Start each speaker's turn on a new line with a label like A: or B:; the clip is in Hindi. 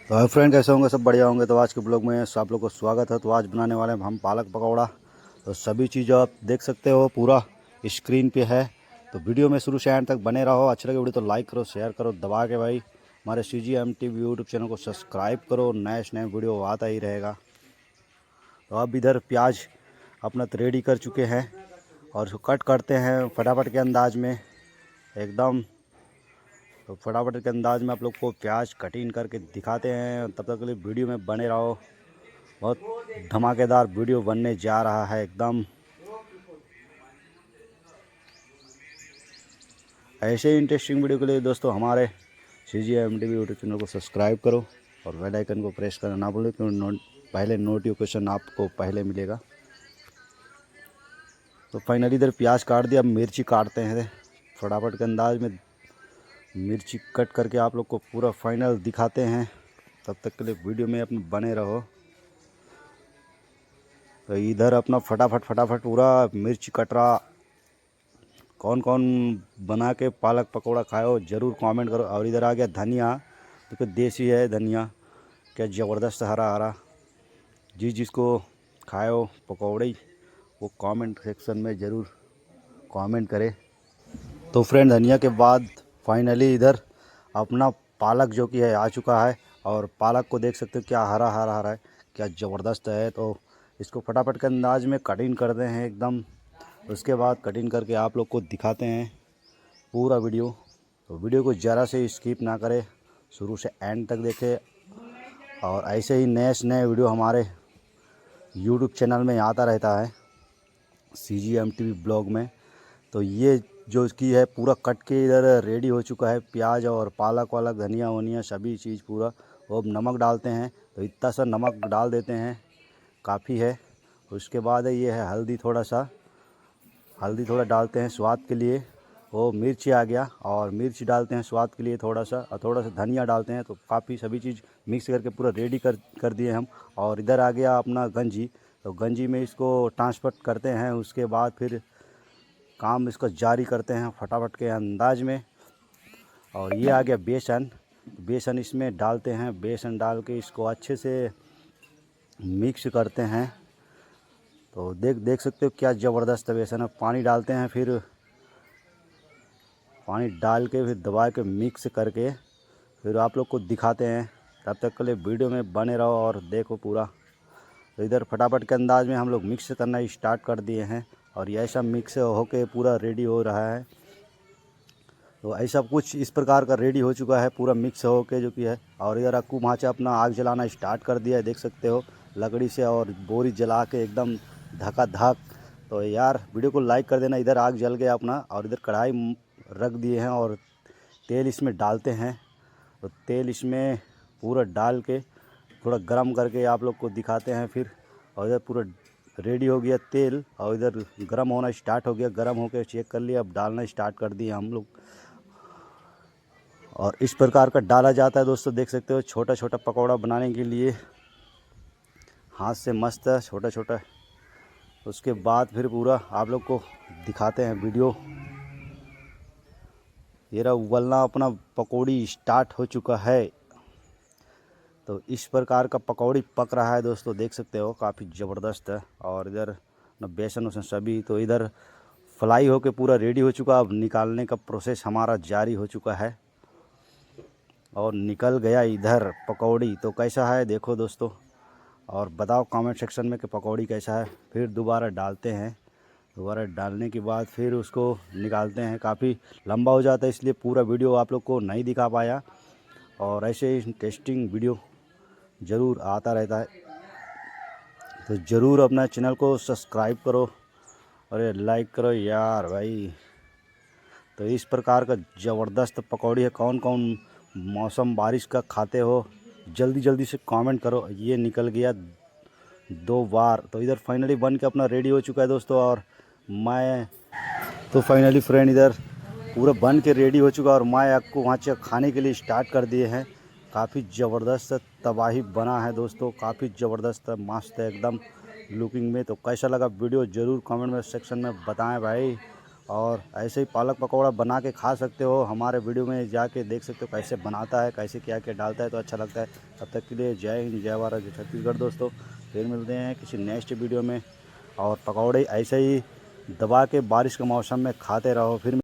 A: तो हाय फ्रेंड, कैसे होंगे? सब बढ़िया होंगे। तो आज के ब्लॉग में आप लोग को स्वागत है। तो आज बनाने वाले हैं हम पालक पकौड़ा। तो सभी चीज़ आप देख सकते हो, पूरा स्क्रीन पे है। तो वीडियो में शुरू से एंड तक बने रहो। अच्छा लगे वीडियो तो लाइक करो, शेयर करो दबा के भाई। हमारे CGM TV यूट्यूब चैनल को सब्सक्राइब करो, नए से नए वीडियो आता ही रहेगा। तो अब इधर प्याज अपना रेडी कर चुके हैं और इसको कट करते हैं फटाफट के अंदाज में एकदम। तो फटाफट के अंदाज में आप लोग को प्याज कटिंग करके दिखाते हैं। तब तक के लिए वीडियो में बने रहो। बहुत धमाकेदार वीडियो बनने जा रहा है एकदम। ऐसे ही इंटरेस्टिंग वीडियो के लिए दोस्तों हमारे CGM TV यूट्यूब चैनल को सब्सक्राइब करो और बेल आइकन को प्रेस करना ना भूलें, क्योंकि पहले नोटिफिकेशन आपको पहले मिलेगा। तो फाइनली इधर प्याज काट दिया, अब मिर्ची काटते हैं फटाफट के अंदाज में। मिर्ची कट करके आप लोग को पूरा फाइनल दिखाते हैं। तब तक के लिए वीडियो में अपने बने रहो। तो इधर अपना फटाफट पूरा मिर्च कट रहा। कौन कौन बना के पालक पकौड़ा खाए हो ज़रूर कमेंट करो। और इधर आ गया धनिया, क्योंकि देसी है धनिया, क्या ज़बरदस्त हरा हरा। जिसको खाए हो पकौड़े वो कमेंट सेक्शन में ज़रूर कमेंट करे। तो फ्रेंड, धनिया के बाद फाइनली इधर अपना पालक जो कि है आ चुका है। और पालक को देख सकते हो क्या हरा हरा हरा है, क्या ज़बरदस्त है। तो इसको फटाफट के अंदाज में कटिंग करते हैं एकदम। उसके बाद कटिंग करके आप लोग को दिखाते हैं पूरा वीडियो। तो वीडियो को ज़रा से स्किप ना करें, शुरू से एंड तक देखें। और ऐसे ही नए से नए वीडियो हमारे यूट्यूब चैनल में आता रहता है, CGM TV ब्लॉग में। तो ये जो इसकी है पूरा कट के इधर रेडी हो चुका है, प्याज और पालक वालक धनिया वनिया सभी चीज़ पूरा। वो अब नमक डालते हैं, तो इतना सा नमक डाल देते हैं, काफ़ी है। उसके बाद ये है हल्दी, हल्दी थोड़ा डालते हैं स्वाद के लिए। वो मिर्ची आ गया और मिर्च डालते हैं स्वाद के लिए थोड़ा सा, और थोड़ा सा धनिया डालते हैं। तो काफ़ी सभी चीज़ मिक्स करके पूरा रेडी कर दिए हम। और इधर आ गया अपना गंजी। तो गंजी में इसको ट्रांसफर करते हैं। उसके बाद फिर काम इसको जारी करते हैं फटाफट के अंदाज में। और ये आ गया बेसन। बेसन इसमें डालते हैं, बेसन डाल के इसको अच्छे से मिक्स करते हैं। तो देख सकते हो क्या ज़बरदस्त बेसन है। पानी डालते हैं, फिर पानी डाल के फिर दबा के मिक्स करके फिर आप लोग को दिखाते हैं। तब तक के लिए वीडियो में बने रहो और देखो पूरा। तो इधर फटाफट के अंदाज में हम लोग मिक्स करना स्टार्ट कर दिए हैं। और ये ऐसा मिक्स होके पूरा रेडी हो रहा है। तो ऐसा कुछ इस प्रकार का रेडी हो चुका है पूरा मिक्स होके जो कि है। और इधर अक्कू माचा अपना आग जलाना स्टार्ट कर दिया है, देख सकते हो लकड़ी से, और बोरी जला के एकदम धका धक। तो यार वीडियो को लाइक कर देना। इधर आग जल गया अपना, और इधर कढ़ाई रख दिए हैं और तेल इसमें डालते हैं। तो तेल इसमें पूरा डाल के थोड़ा गरम करके आप लोग को दिखाते हैं फिर। और इधर पूरा रेडी हो गया तेल, और इधर गरम होना स्टार्ट हो गया। गरम होकर चेक कर लिया, अब डालना स्टार्ट कर दिए हम लोग। और इस प्रकार का डाला जाता है दोस्तों, देख सकते हो छोटा छोटा पकौड़ा बनाने के लिए हाथ से मस्त है छोटा छोटा। उसके बाद फिर पूरा आप लोग को दिखाते हैं वीडियो। ये रहा उबलना अपना पकौड़ी स्टार्ट हो चुका है। तो इस प्रकार का पकौड़ी पक रहा है दोस्तों, देख सकते हो काफ़ी ज़बरदस्त है। और इधर न बेसन वसन सभी, तो इधर फ्राई होके पूरा रेडी हो चुका। अब निकालने का प्रोसेस हमारा जारी हो चुका है और निकल गया इधर पकौड़ी। तो कैसा है देखो दोस्तों, और बताओ कमेंट सेक्शन में कि पकौड़ी कैसा है। फिर दोबारा डालते हैं, दोबारा डालने के बाद फिर उसको निकालते हैं। काफ़ी लंबा हो जाता है, इसलिए पूरा वीडियो आप लोग को नहीं दिखा पाया। और ऐसे ही टेस्टिंग वीडियो ज़रूर आता रहता है, तो ज़रूर अपना चैनल को सब्सक्राइब करो और ये लाइक करो यार भाई। तो इस प्रकार का ज़बरदस्त पकौड़ी है। कौन कौन मौसम बारिश का खाते हो जल्दी जल्दी से कमेंट करो। ये निकल गया 2 बार। तो इधर फाइनली बन के अपना रेडी हो चुका है दोस्तों। और मैं तो फाइनली फ्रेंड इधर पूरा बन के रेडी हो चुका, और मैं आपको वहाँ से खाने के लिए स्टार्ट कर दिए हैं। काफ़ी ज़बरदस्त तबाही बना है दोस्तों, काफ़ी ज़बरदस्त मस्त है एकदम लुकिंग में। तो कैसा लगा वीडियो ज़रूर कमेंट में सेक्शन में बताएं भाई। और ऐसे ही पालक पकौड़ा बना के खा सकते हो। हमारे वीडियो में जाके देख सकते हो कैसे बनाता है, कैसे क्या क्या डालता है, तो अच्छा लगता है। तब तक के लिए जय हिंद, जय भारत, जय छत्तीसगढ़ दोस्तों। फिर मिलते हैं किसी नेक्स्ट वीडियो में। और पकौड़े ऐसे ही दबा के बारिश के मौसम में खाते रहो। फिर